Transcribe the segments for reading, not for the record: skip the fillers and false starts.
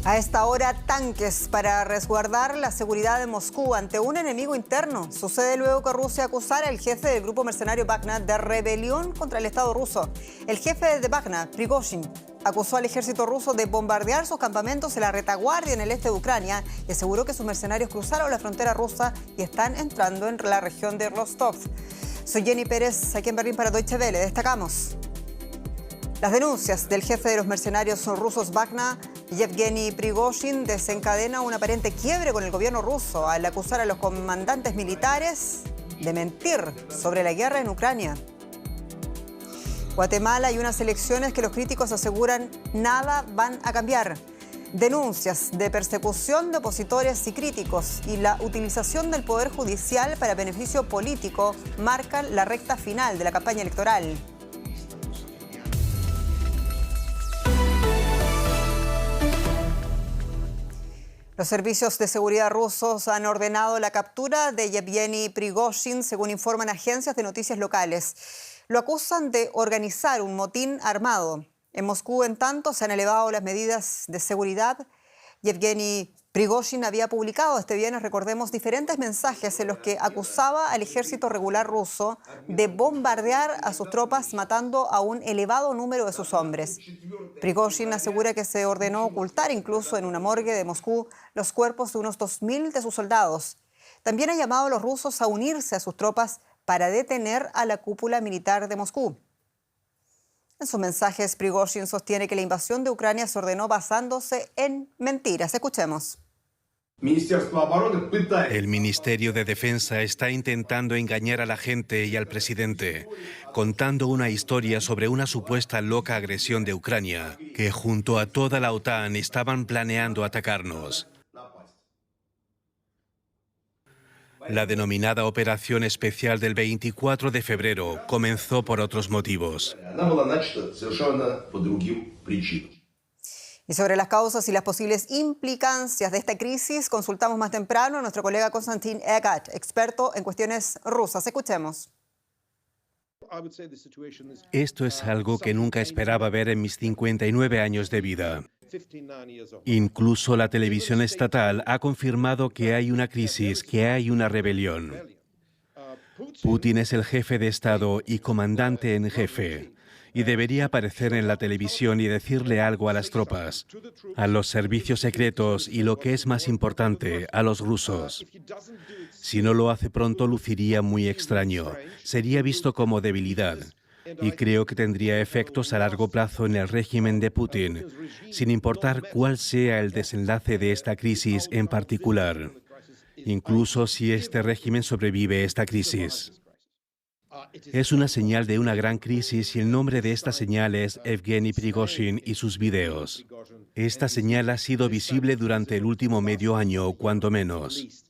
A esta hora, tanques para resguardar la seguridad de Moscú ante un enemigo interno. Sucede luego que Rusia acusara al jefe del grupo mercenario Wagner de rebelión contra el Estado ruso. El jefe de Wagner, Prigozhin, acusó al ejército ruso de bombardear sus campamentos en la retaguardia en el este de Ucrania y aseguró que sus mercenarios cruzaron la frontera rusa y están entrando en la región de Rostov. Soy Jenny Pérez, aquí en Berlín para Deutsche Welle. Destacamos las denuncias del jefe de los mercenarios rusos Wagner, Yevgeny Prigozhin, desencadena un aparente quiebre con el gobierno ruso al acusar a los comandantes militares de mentir sobre la guerra en Ucrania. Guatemala y unas elecciones que los críticos aseguran nada van a cambiar. Denuncias de persecución de opositores y críticos y la utilización del poder judicial para beneficio político marcan la recta final de la campaña electoral. Los servicios de seguridad rusos han ordenado la captura de Yevgeny Prigozhin, según informan agencias de noticias locales. Lo acusan de organizar un motín armado. En Moscú, en tanto, se han elevado las medidas de seguridad. Yevgeny Prigozhin había publicado este viernes, recordemos, diferentes mensajes en los que acusaba al ejército regular ruso de bombardear a sus tropas, matando a un elevado número de sus hombres. Prigozhin asegura que se ordenó ocultar incluso en una morgue de Moscú los cuerpos de unos 2.000 de sus soldados. También ha llamado a los rusos a unirse a sus tropas para detener a la cúpula militar de Moscú. En sus mensajes, Prigozhin sostiene que la invasión de Ucrania se ordenó basándose en mentiras. Escuchemos. El Ministerio de Defensa está intentando engañar a la gente y al presidente, contando una historia sobre una supuesta loca agresión de Ucrania, que junto a toda la OTAN estaban planeando atacarnos. La denominada Operación Especial del 24 de febrero comenzó por otros motivos. Y sobre las causas y las posibles implicancias de esta crisis, consultamos más temprano a nuestro colega Konstantin Egat, experto en cuestiones rusas. Escuchemos. Esto es algo que nunca esperaba ver en mis 59 años de vida. Incluso la televisión estatal ha confirmado que hay una crisis, que hay una rebelión. Putin es el jefe de Estado y comandante en jefe, y debería aparecer en la televisión y decirle algo a las tropas, a los servicios secretos y, lo que es más importante, a los rusos. Si no lo hace pronto, luciría muy extraño, sería visto como debilidad. Y creo que tendría efectos a largo plazo en el régimen de Putin, sin importar cuál sea el desenlace de esta crisis en particular, incluso si este régimen sobrevive esta crisis. Es una señal de una gran crisis y el nombre de esta señal es Yevgeny Prigozhin y sus videos. Esta señal ha sido visible durante el último medio año, cuando menos.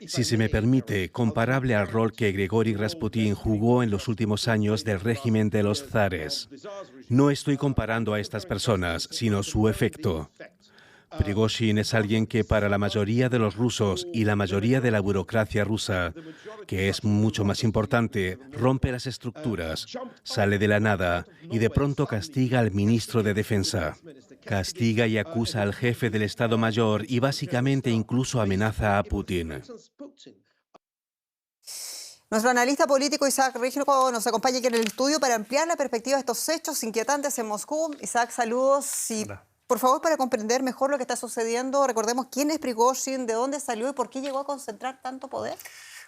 Si se me permite, comparable al rol que Grigori Rasputin jugó en los últimos años del régimen de los zares. No estoy comparando a estas personas, sino su efecto. Prigozhin es alguien que para la mayoría de los rusos y la mayoría de la burocracia rusa, que es mucho más importante, rompe las estructuras, sale de la nada y de pronto castiga al ministro de Defensa. Castiga y acusa al jefe del Estado Mayor y básicamente incluso amenaza a Putin. Nuestro analista político Isaac Rígico nos acompaña aquí en el estudio para ampliar la perspectiva de estos hechos inquietantes en Moscú. Isaac, saludos y por favor, para comprender mejor lo que está sucediendo, recordemos quién es Prigozhin, de dónde salió y por qué llegó a concentrar tanto poder.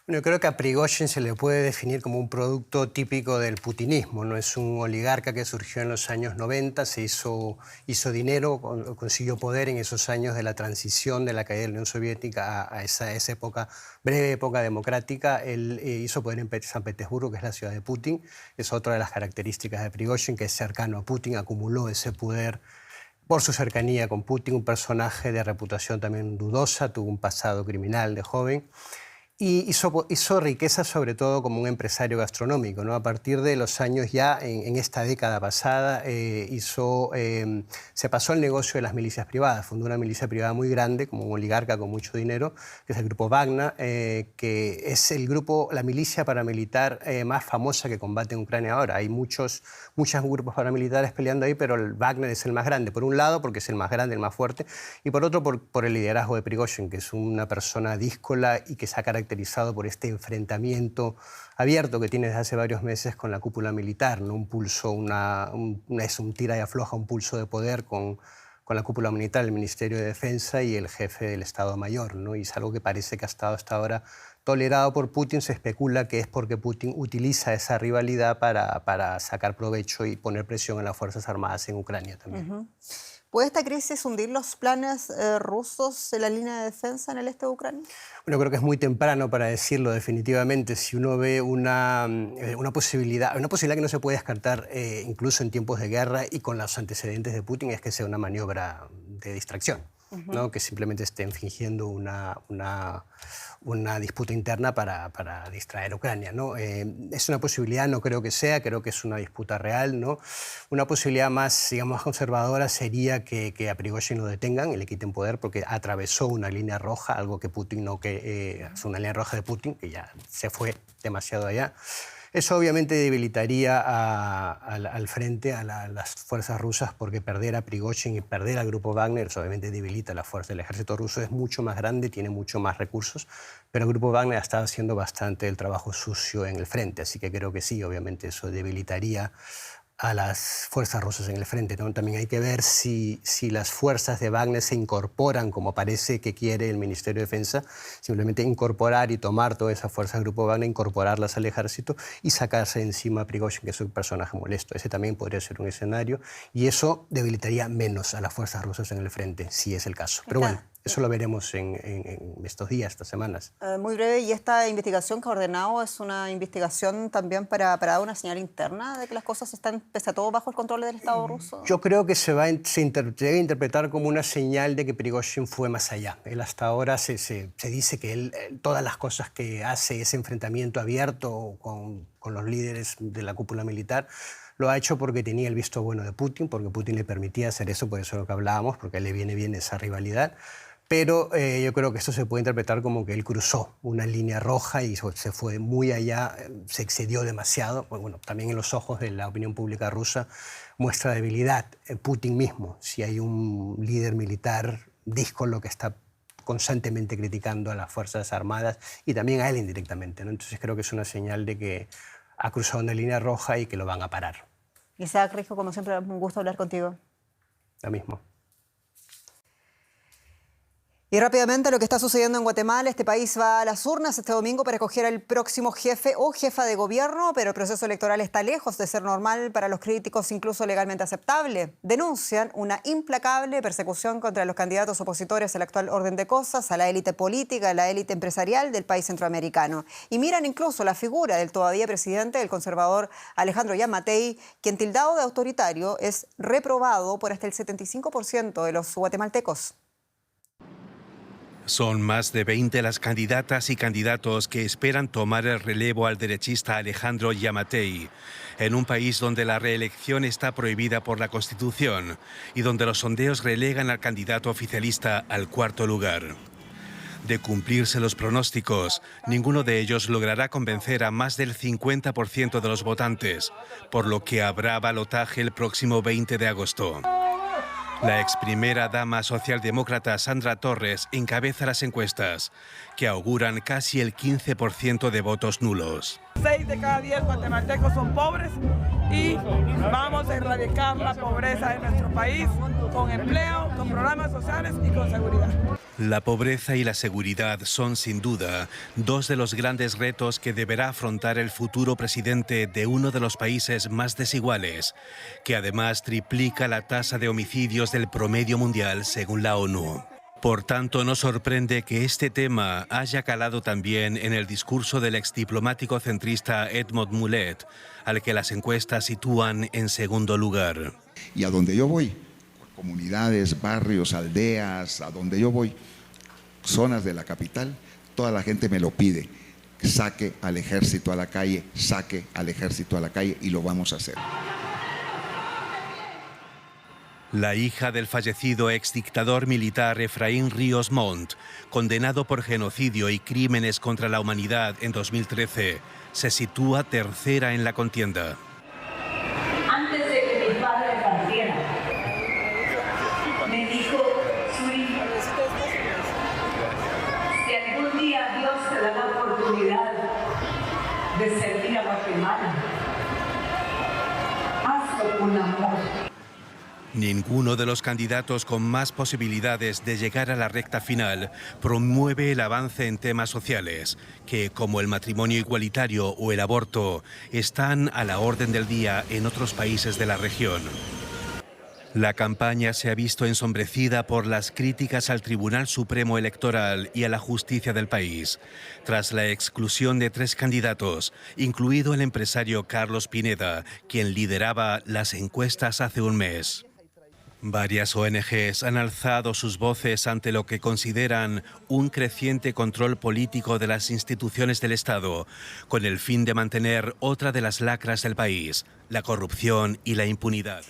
Bueno, yo creo que a Prigozhin se le puede definir como un producto típico del putinismo. No es un oligarca que surgió en los años 90, hizo dinero, consiguió poder en esos años de la transición de la caída de la Unión Soviética a esa época, breve época democrática. Él hizo poder en San Petersburgo, que es la ciudad de Putin. Es otra de las características de Prigozhin, que es cercano a Putin, acumuló ese poder por su cercanía con Putin, un personaje de reputación también dudosa, tuvo un pasado criminal de joven. Y hizo riqueza sobre todo como un empresario gastronómico, ¿no? A partir de los años ya, en esta década pasada, se pasó al negocio de las milicias privadas. Fundó una milicia privada muy grande, como un oligarca con mucho dinero, que es el Grupo Wagner, que es la milicia paramilitar más famosa que combate en Ucrania ahora. Hay muchos grupos paramilitares peleando ahí, pero el Wagner es el más grande. Por un lado, porque es el más grande, el más fuerte, y por otro, por el liderazgo de Prigozhin, que es una persona díscola y que se ha caracterizado por este enfrentamiento abierto que tiene desde hace varios meses con la cúpula militar, ¿no? Un pulso, un tira y afloja, un pulso de poder con la cúpula militar, el Ministerio de Defensa y el jefe del Estado Mayor, ¿no? Y es algo que parece que ha estado hasta ahora tolerado por Putin. Se especula que es porque Putin utiliza esa rivalidad para sacar provecho y poner presión en las Fuerzas Armadas en Ucrania también. ¿Puede esta crisis hundir los planes rusos en la línea de defensa en el este de Ucrania? Bueno, creo que es muy temprano para decirlo definitivamente. Si uno ve una posibilidad que no se puede descartar incluso en tiempos de guerra y con los antecedentes de Putin, es que sea una maniobra de distracción, ¿no? Que simplemente estén fingiendo una disputa interna para distraer a Ucrania, ¿no? Es una posibilidad, no creo que sea, creo que es una disputa real, ¿no? Una posibilidad más, digamos, más conservadora sería que a Prigozhin lo detengan y le quiten poder porque atravesó una línea roja, algo que Putin es una línea roja de Putin, que ya se fue demasiado allá. Eso obviamente debilitaría al frente a las fuerzas rusas, porque perder a Prigozhin y perder al Grupo Wagner obviamente debilita la fuerza. El ejército ruso es mucho más grande, tiene mucho más recursos, pero el Grupo Wagner ha estado haciendo bastante el trabajo sucio en el frente, así que creo que sí, obviamente eso debilitaría a las fuerzas rusas en el frente, ¿no? También hay que ver si las fuerzas de Wagner se incorporan, como parece que quiere el Ministerio de Defensa, simplemente incorporar y tomar todas esas fuerzas del Grupo Wagner, incorporarlas al ejército y sacarse de encima a Prigozhin, que es un personaje molesto. Ese también podría ser un escenario y eso debilitaría menos a las fuerzas rusas en el frente, si es el caso. Pero bueno, eso lo veremos en estos días, estas semanas. Muy breve, ¿y esta investigación que ha ordenado es una investigación también para dar una señal interna de que las cosas están, pese a todo, bajo el control del Estado ruso? Yo creo que se debe interpretar como una señal de que Prigozhin fue más allá. Él hasta ahora se dice que todas las cosas que hace, ese enfrentamiento abierto con los líderes de la cúpula militar, lo ha hecho porque tenía el visto bueno de Putin, porque Putin le permitía hacer eso, por eso es lo que hablábamos, porque a él le viene bien esa rivalidad. Pero yo creo que esto se puede interpretar como que él cruzó una línea roja y se fue muy allá, se excedió demasiado. Bueno, también en los ojos de la opinión pública rusa muestra debilidad. Putin mismo, si hay un líder militar díscolo que está constantemente criticando a las Fuerzas Armadas y también a él indirectamente, ¿no? Entonces creo que es una señal de que ha cruzado una línea roja y que lo van a parar. Isaac Rijo, como siempre, un gusto hablar contigo. Lo mismo. Y rápidamente lo que está sucediendo en Guatemala. Este país va a las urnas este domingo para escoger al próximo jefe o jefa de gobierno, pero el proceso electoral está lejos de ser normal para los críticos, incluso legalmente aceptable. Denuncian una implacable persecución contra los candidatos opositores al actual orden de cosas, a la élite política, a la élite empresarial del país centroamericano. Y miran incluso la figura del todavía presidente, el conservador Alejandro Yamatei, quien, tildado de autoritario, es reprobado por hasta el 75% de los guatemaltecos. Son más de 20 las candidatas y candidatos que esperan tomar el relevo al derechista Alejandro Yamatei, en un país donde la reelección está prohibida por la Constitución y donde los sondeos relegan al candidato oficialista al cuarto lugar. De cumplirse los pronósticos, ninguno de ellos logrará convencer a más del 50% de los votantes, por lo que habrá balotaje el próximo 20 de agosto. La ex primera dama socialdemócrata Sandra Torres encabeza las encuestas, que auguran casi el 15% de votos nulos. 6 de cada 10 guatemaltecos son pobres y vamos a erradicar la pobreza en nuestro país con empleo, con programas sociales y con seguridad. La pobreza y la seguridad son, sin duda, dos de los grandes retos que deberá afrontar el futuro presidente de uno de los países más desiguales, que además triplica la tasa de homicidios del promedio mundial según la ONU. Por tanto, no sorprende que este tema haya calado también en el discurso del exdiplomático centrista Edmond Mulet, al que las encuestas sitúan en segundo lugar. Y a donde yo voy, comunidades, barrios, aldeas, a donde yo voy, zonas de la capital, Toda la gente me lo pide. Saque al ejército a la calle, saque al ejército a la calle, y lo vamos a hacer. La hija del fallecido exdictador militar Efraín Ríos Montt, condenado por genocidio y crímenes contra la humanidad en 2013, se sitúa tercera en la contienda. Antes de que mi padre partiera, me dijo, Suri, si algún día Dios te da la oportunidad de servir a Guatemala, hazlo con amor. Ninguno de los candidatos con más posibilidades de llegar a la recta final promueve el avance en temas sociales, que, como el matrimonio igualitario o el aborto, están a la orden del día en otros países de la región. La campaña se ha visto ensombrecida por las críticas al Tribunal Supremo Electoral y a la justicia del país, tras la exclusión de 3 candidatos, incluido el empresario Carlos Pineda, quien lideraba las encuestas hace un mes. Varias ONGs han alzado sus voces ante lo que consideran un creciente control político de las instituciones del Estado, con el fin de mantener otra de las lacras del país, la corrupción y la impunidad.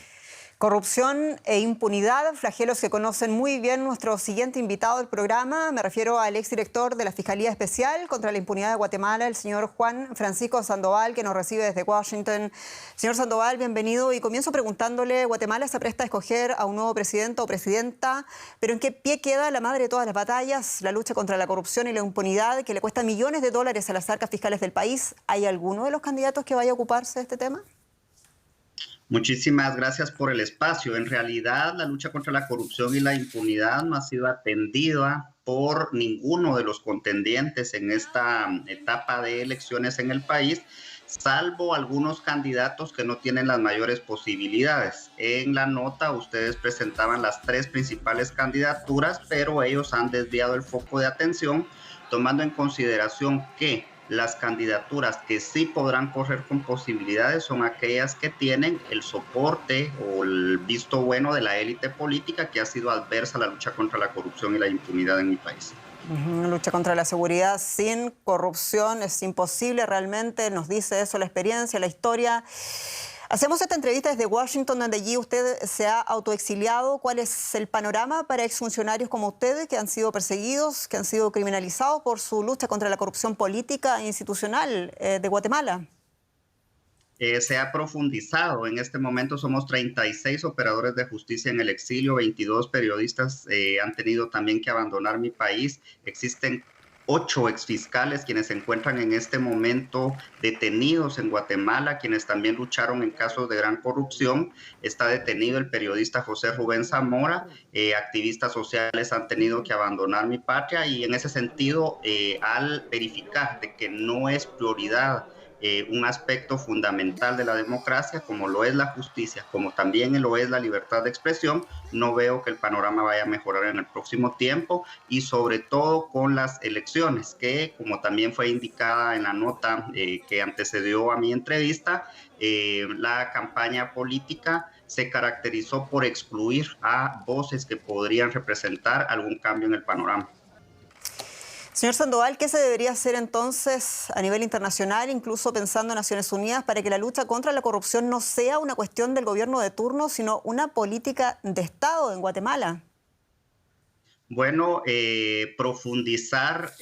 Corrupción e impunidad, flagelos que conocen muy bien nuestro siguiente invitado del programa. Me refiero al exdirector de la Fiscalía Especial contra la Impunidad de Guatemala, el señor Juan Francisco Sandoval, que nos recibe desde Washington. Señor Sandoval, bienvenido. Y comienzo preguntándole, Guatemala se presta a escoger a un nuevo presidente o presidenta, pero ¿en qué pie queda la madre de todas las batallas, la lucha contra la corrupción y la impunidad, que le cuesta millones de dólares a las arcas fiscales del país? ¿Hay alguno de los candidatos que vaya a ocuparse de este tema? Muchísimas gracias por el espacio. En realidad, la lucha contra la corrupción y la impunidad no ha sido atendida por ninguno de los contendientes en esta etapa de elecciones en el país, salvo algunos candidatos que no tienen las mayores posibilidades. En la nota ustedes presentaban las 3 principales candidaturas, pero ellos han desviado el foco de atención, tomando en consideración que las candidaturas que sí podrán correr con posibilidades son aquellas que tienen el soporte o el visto bueno de la élite política que ha sido adversa a la lucha contra la corrupción y la impunidad en mi país. Lucha contra la seguridad sin corrupción es imposible realmente, nos dice eso la experiencia, la historia. Hacemos esta entrevista desde Washington, donde allí usted se ha autoexiliado. ¿Cuál es el panorama para exfuncionarios como ustedes que han sido perseguidos, que han sido criminalizados por su lucha contra la corrupción política e institucional de Guatemala? Se ha profundizado. En este momento somos 36 operadores de justicia en el exilio, 22 periodistas han tenido también que abandonar mi país. Existen 8 exfiscales quienes se encuentran en este momento detenidos en Guatemala, quienes también lucharon en casos de gran corrupción. Está detenido el periodista José Rubén Zamora, activistas sociales han tenido que abandonar mi patria, y en ese sentido, al verificar de que no es prioridad un aspecto fundamental de la democracia, como lo es la justicia, como también lo es la libertad de expresión, no veo que el panorama vaya a mejorar en el próximo tiempo, y sobre todo con las elecciones, que como también fue indicada en la nota que antecedió a mi entrevista, la campaña política se caracterizó por excluir a voces que podrían representar algún cambio en el panorama. Señor Sandoval, ¿qué se debería hacer entonces a nivel internacional, incluso pensando en Naciones Unidas, para que la lucha contra la corrupción no sea una cuestión del gobierno de turno, sino una política de Estado en Guatemala? Bueno, profundizar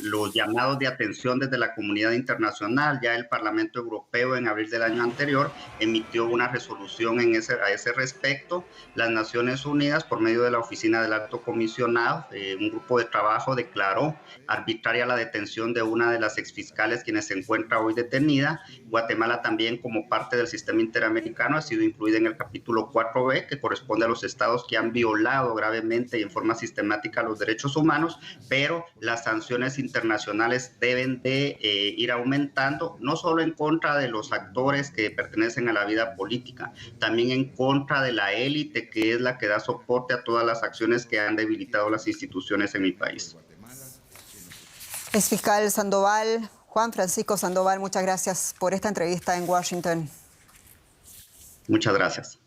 los llamados de atención desde la comunidad internacional. Ya el Parlamento Europeo en abril del año anterior emitió una resolución a ese respecto. Las Naciones Unidas, por medio de la Oficina del Alto Comisionado, un grupo de trabajo declaró arbitraria la detención de una de las exfiscales quienes se encuentra hoy detenida. Guatemala también, como parte del sistema interamericano, ha sido incluida en el capítulo 4B, que corresponde a los estados que han violado gravemente y en forma sistemática los derechos humanos, pero las sanciones internacionales deben de ir aumentando, no solo en contra de los actores que pertenecen a la vida política, también en contra de la élite que es la que da soporte a todas las acciones que han debilitado las instituciones en mi país. Exfiscal Sandoval, Juan Francisco Sandoval, muchas gracias por esta entrevista en Washington. Muchas gracias.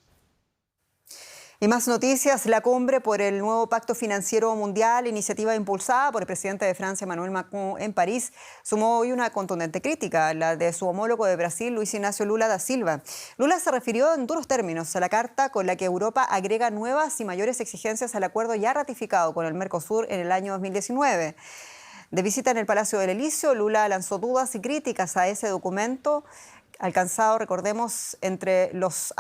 Y más noticias, la cumbre por el nuevo Pacto Financiero Mundial, iniciativa impulsada por el presidente de Francia, Emmanuel Macron, en París, sumó hoy una contundente crítica, la de su homólogo de Brasil, Luis Ignacio Lula da Silva. Lula se refirió en duros términos a la carta con la que Europa agrega nuevas y mayores exigencias al acuerdo ya ratificado con el Mercosur en el año 2019. De visita en el Palacio del Elíseo, Lula lanzó dudas y críticas a ese documento alcanzado, recordemos, entre los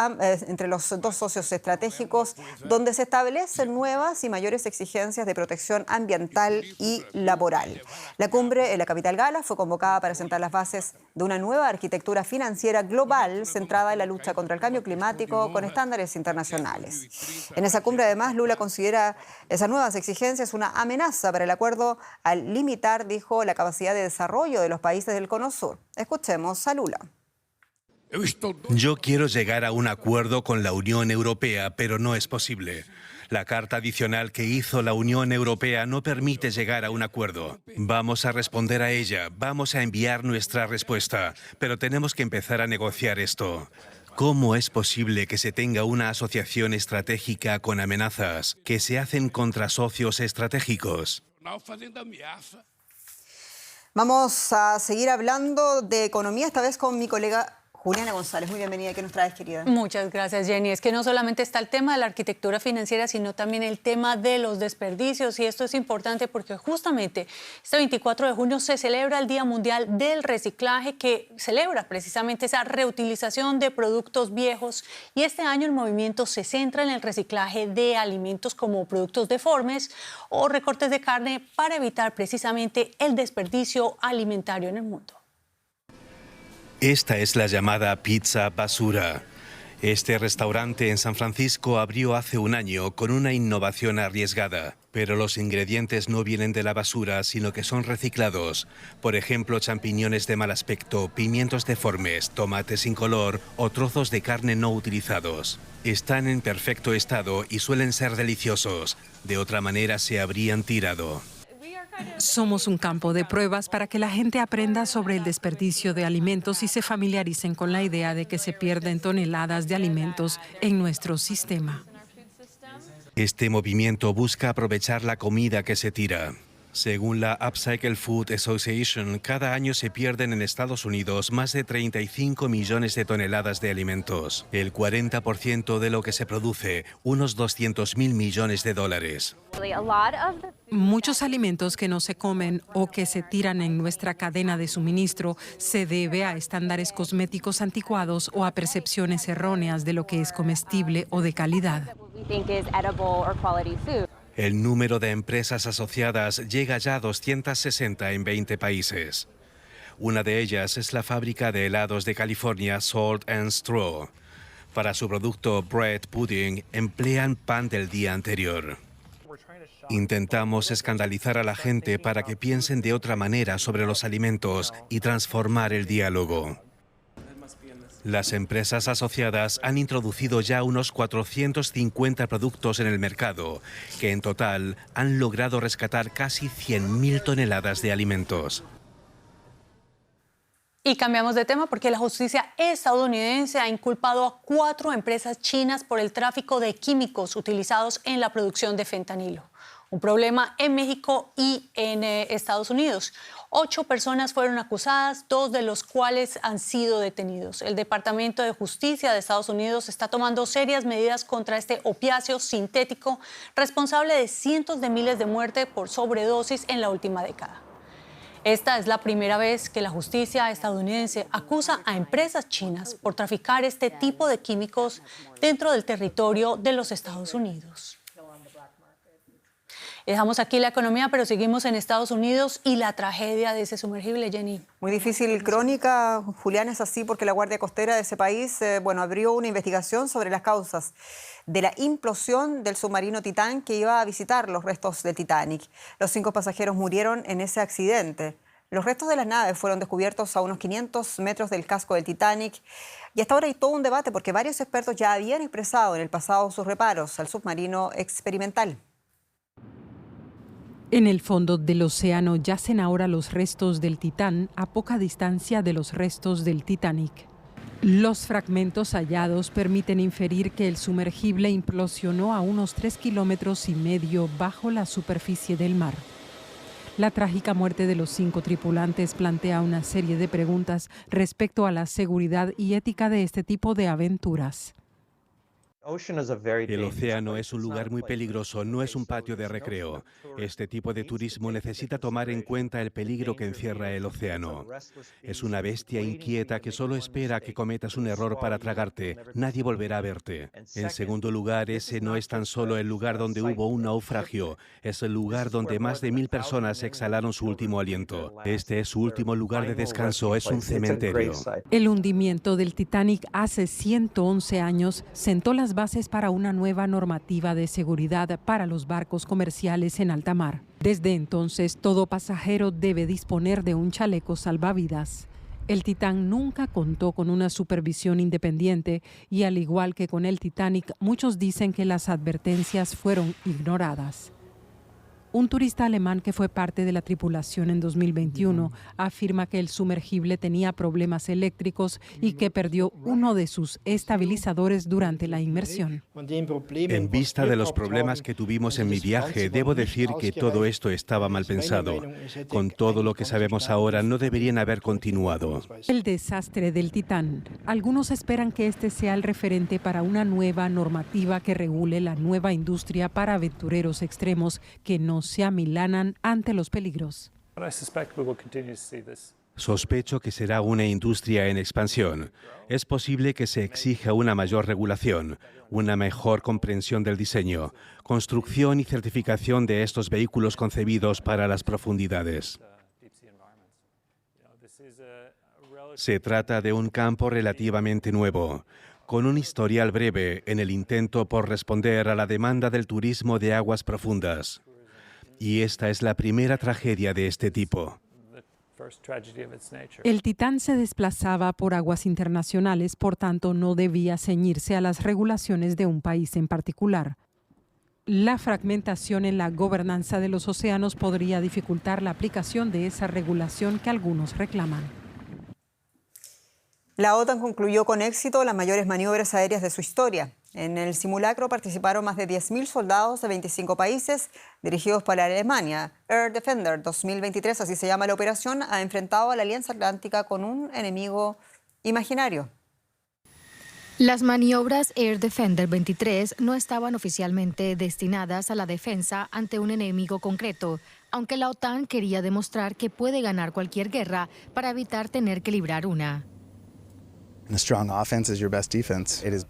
dos socios estratégicos, donde se establecen nuevas y mayores exigencias de protección ambiental y laboral. La cumbre en la capital gala fue convocada para sentar las bases de una nueva arquitectura financiera global centrada en la lucha contra el cambio climático con estándares internacionales. En esa cumbre, además, Lula considera esas nuevas exigencias una amenaza para el acuerdo al limitar, dijo, la capacidad de desarrollo de los países del Cono Sur. Escuchemos a Lula. Yo quiero llegar a un acuerdo con la Unión Europea, pero no es posible. La carta adicional que hizo la Unión Europea no permite llegar a un acuerdo. Vamos a responder a ella, vamos a enviar nuestra respuesta, pero tenemos que empezar a negociar esto. ¿Cómo es posible que se tenga una asociación estratégica con amenazas que se hacen contra socios estratégicos? Vamos a seguir hablando de economía, esta vez con mi colega Juliana González. Muy bienvenida. ¿Qué nos traes, querida? Muchas gracias, Jenny. Es que no solamente está el tema de la arquitectura financiera, sino también el tema de los desperdicios. Y esto es importante porque justamente este 24 de junio se celebra el Día Mundial del Reciclaje, que celebra precisamente esa reutilización de productos viejos. Y este año el movimiento se centra en el reciclaje de alimentos como productos deformes o recortes de carne para evitar precisamente el desperdicio alimentario en el mundo. Esta es la llamada pizza basura. Este restaurante en San Francisco abrió hace un año con una innovación arriesgada, pero los ingredientes no vienen de la basura, sino que son reciclados. Por ejemplo, champiñones de mal aspecto, pimientos deformes, tomates sin color o trozos de carne no utilizados. Están en perfecto estado y suelen ser deliciosos. De otra manera se habrían tirado. Somos un campo de pruebas para que la gente aprenda sobre el desperdicio de alimentos y se familiaricen con la idea de que se pierden toneladas de alimentos en nuestro sistema. Este movimiento busca aprovechar la comida que se tira. Según la Upcycle Food Association, cada año se pierden en Estados Unidos más de 35 millones de toneladas de alimentos, el 40% de lo que se produce, unos 200.000 millones de dólares. Muchos alimentos que no se comen o que se tiran en nuestra cadena de suministro se debe a estándares cosméticos anticuados o a percepciones erróneas de lo que es comestible o de calidad. El número de empresas asociadas llega ya a 260 en 20 países. Una de ellas es la fábrica de helados de California, Salt and Straw. Para su producto Bread Pudding emplean pan del día anterior. Intentamos escandalizar a la gente para que piensen de otra manera sobre los alimentos y transformar el diálogo. Las empresas asociadas han introducido ya unos 450 productos en el mercado, que en total han logrado rescatar casi 100.000 toneladas de alimentos. Y cambiamos de tema porque la justicia estadounidense ha inculpado a 4 empresas chinas por el tráfico de químicos utilizados en la producción de fentanilo. Un problema en México y en Estados Unidos. 8 personas fueron acusadas, 2 de los cuales han sido detenidos. El Departamento de Justicia de Estados Unidos está tomando serias medidas contra este opiáceo sintético responsable de cientos de miles de muertes por sobredosis en la última década. Esta es la primera vez que la justicia estadounidense acusa a empresas chinas por traficar este tipo de químicos dentro del territorio de los Estados Unidos. Dejamos aquí la economía, pero seguimos en Estados Unidos y la tragedia de ese sumergible, Jenny. Muy difícil crónica, Julián, es así porque la Guardia Costera de ese país abrió una investigación sobre las causas de la implosión del submarino Titán que iba a visitar los restos del Titanic. Los 5 pasajeros murieron en ese accidente. Los restos de las naves fueron descubiertos a unos 500 metros del casco del Titanic y hasta ahora hay todo un debate porque varios expertos ya habían expresado en el pasado sus reparos al submarino experimental. En el fondo del océano yacen ahora los restos del Titán a poca distancia de los restos del Titanic. Los fragmentos hallados permiten inferir que el sumergible implosionó a unos 3,5 kilómetros bajo la superficie del mar. La trágica muerte de los 5 tripulantes plantea una serie de preguntas respecto a la seguridad y ética de este tipo de aventuras. El océano es un lugar muy peligroso, no es un patio de recreo. Este tipo de turismo necesita tomar en cuenta el peligro que encierra el océano. Es una bestia inquieta que solo espera que cometas un error para tragarte. Nadie volverá a verte. En segundo lugar, ese no es tan solo el lugar donde hubo un naufragio, es el lugar donde más de 1,000 personas exhalaron su último aliento. Este es su último lugar de descanso, es un cementerio. El hundimiento del Titanic hace 111 años sentó las bases para una nueva normativa de seguridad para los barcos comerciales en alta mar. Desde entonces, todo pasajero debe disponer de un chaleco salvavidas. El Titán nunca contó con una supervisión independiente y, al igual que con el Titanic, muchos dicen que las advertencias fueron ignoradas. Un turista alemán que fue parte de la tripulación en 2021 afirma que el sumergible tenía problemas eléctricos y que perdió uno de sus estabilizadores durante la inmersión. En vista de los problemas que tuvimos en mi viaje, debo decir que todo esto estaba mal pensado. Con todo lo que sabemos ahora, no deberían haber continuado. El desastre del Titán. Algunos esperan que este sea el referente para una nueva normativa que regule la nueva industria para aventureros extremos que no se amilanan ante los peligros. Sospecho que será una industria en expansión. Es posible que se exija una mayor regulación, una mejor comprensión del diseño, construcción y certificación de estos vehículos concebidos para las profundidades. Se trata de un campo relativamente nuevo, con un historial breve en el intento por responder a la demanda del turismo de aguas profundas. Y esta es la primera tragedia de este tipo. El Titán se desplazaba por aguas internacionales, por tanto no debía ceñirse a las regulaciones de un país en particular. La fragmentación en la gobernanza de los océanos podría dificultar la aplicación de esa regulación que algunos reclaman. La OTAN concluyó con éxito las mayores maniobras aéreas de su historia. En el simulacro participaron más de 10.000 soldados de 25 países dirigidos por Alemania. Air Defender 2023, así se llama la operación, ha enfrentado a la Alianza Atlántica con un enemigo imaginario. Las maniobras Air Defender 23 no estaban oficialmente destinadas a la defensa ante un enemigo concreto, aunque la OTAN quería demostrar que puede ganar cualquier guerra para evitar tener que librar una. Un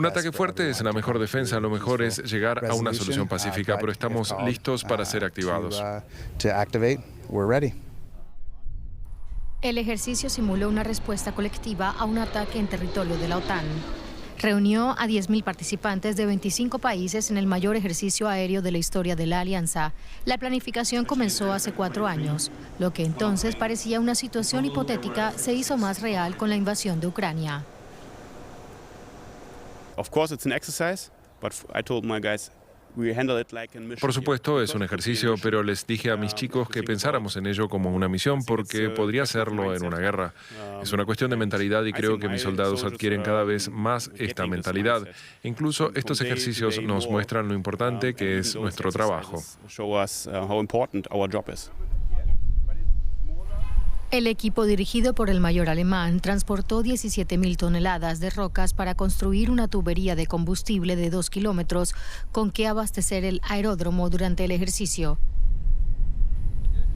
ataque fuerte es la mejor defensa, lo mejor es llegar a una solución pacífica, pero estamos listos para ser activados. El ejercicio simuló una respuesta colectiva a un ataque en territorio de la OTAN. Reunió a 10.000 participantes de 25 países en el mayor ejercicio aéreo de la historia de la alianza. La planificación comenzó hace 4 años. Lo que entonces parecía una situación hipotética se hizo más real con la invasión de Ucrania. Por supuesto, es un ejercicio, pero les dije a mis chicos que pensáramos en ello como una misión, porque podría serlo en una guerra. Es una cuestión de mentalidad y creo que mis soldados adquieren cada vez más esta mentalidad. Incluso estos ejercicios nos muestran lo importante que es nuestro trabajo. El equipo dirigido por el mayor alemán transportó 17.000 toneladas de rocas para construir una tubería de combustible de 2 kilómetros con que abastecer el aeródromo durante el ejercicio.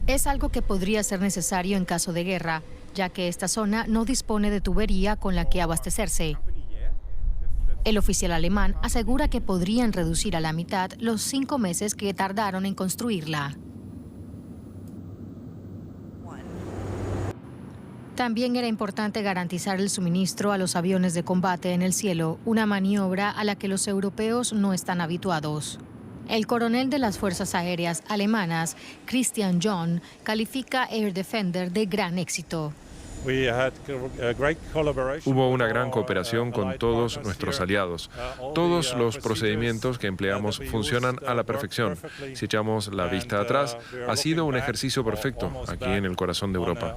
Es algo que podría ser necesario en caso de guerra, ya que esta zona no dispone de tubería con la que abastecerse. El oficial alemán asegura que podrían reducir a la mitad los 5 meses que tardaron en construirla. También era importante garantizar el suministro a los aviones de combate en el cielo, una maniobra a la que los europeos no están habituados. El coronel de las Fuerzas Aéreas alemanas, Christian John, califica Air Defender de gran éxito. Hubo una gran cooperación con todos nuestros aliados. Todos los procedimientos que empleamos funcionan a la perfección. Si echamos la vista atrás, ha sido un ejercicio perfecto aquí en el corazón de Europa.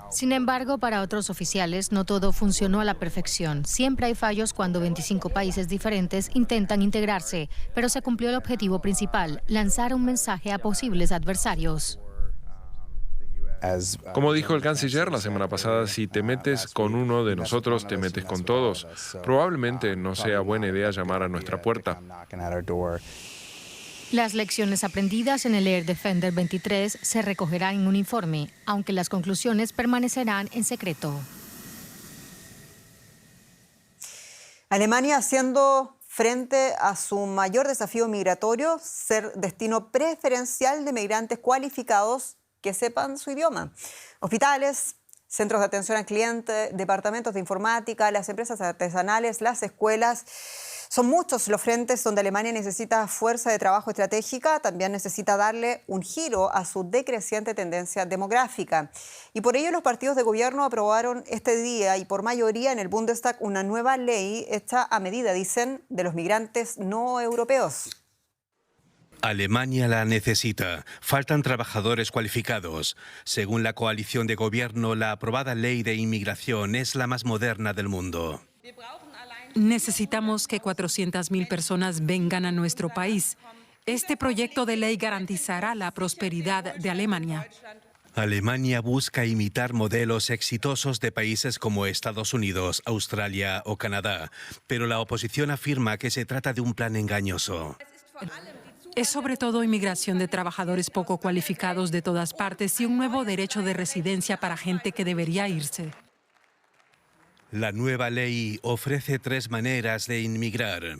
Sin embargo, para otros oficiales, no todo funcionó a la perfección. Siempre hay fallos cuando 25 países diferentes intentan integrarse, pero se cumplió el objetivo principal, lanzar un mensaje a posibles adversarios. Como dijo el canciller la semana pasada, si te metes con uno de nosotros, te metes con todos. Probablemente no sea buena idea llamar a nuestra puerta. Las lecciones aprendidas en el Air Defender 23 se recogerán en un informe, aunque las conclusiones permanecerán en secreto. Alemania haciendo frente a su mayor desafío migratorio, ser destino preferencial de migrantes cualificados que sepan su idioma. Hospitales, centros de atención al cliente, departamentos de informática, las empresas artesanales, las escuelas. Son muchos los frentes donde Alemania necesita fuerza de trabajo estratégica, también necesita darle un giro a su decreciente tendencia demográfica. Y por ello los partidos de gobierno aprobaron este día y por mayoría en el Bundestag una nueva ley hecha a medida, dicen, de los migrantes no europeos. Alemania la necesita. Faltan trabajadores cualificados. Según la coalición de gobierno, la aprobada ley de inmigración es la más moderna del mundo. Necesitamos que 400.000 personas vengan a nuestro país. Este proyecto de ley garantizará la prosperidad de Alemania. Alemania busca imitar modelos exitosos de países como Estados Unidos, Australia o Canadá, pero la oposición afirma que se trata de un plan engañoso. Es sobre todo inmigración de trabajadores poco cualificados de todas partes y un nuevo derecho de residencia para gente que debería irse. La nueva ley ofrece 3 maneras de inmigrar.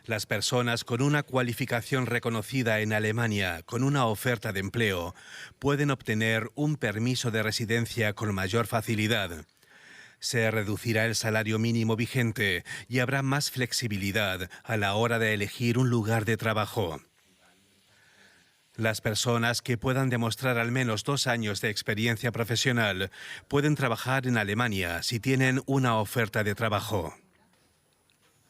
Las personas con una cualificación reconocida en Alemania, con una oferta de empleo, pueden obtener un permiso de residencia con mayor facilidad. Se reducirá el salario mínimo vigente y habrá más flexibilidad a la hora de elegir un lugar de trabajo. Las personas que puedan demostrar al menos 2 años de experiencia profesional pueden trabajar en Alemania si tienen una oferta de trabajo.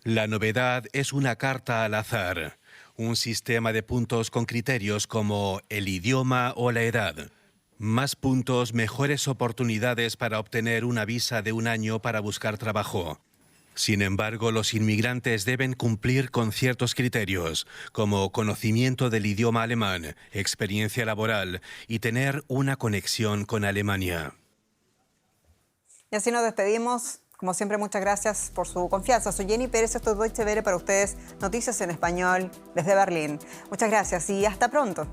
La novedad es una carta al azar, un sistema de puntos con criterios como el idioma o la edad. Más puntos, mejores oportunidades para obtener una visa de 1 año para buscar trabajo. Sin embargo, los inmigrantes deben cumplir con ciertos criterios, como conocimiento del idioma alemán, experiencia laboral y tener una conexión con Alemania. Y así nos despedimos. Como siempre, muchas gracias por su confianza. Soy Jenny Pérez, esto es Deutsche Welle para ustedes, noticias en español desde Berlín. Muchas gracias y hasta pronto.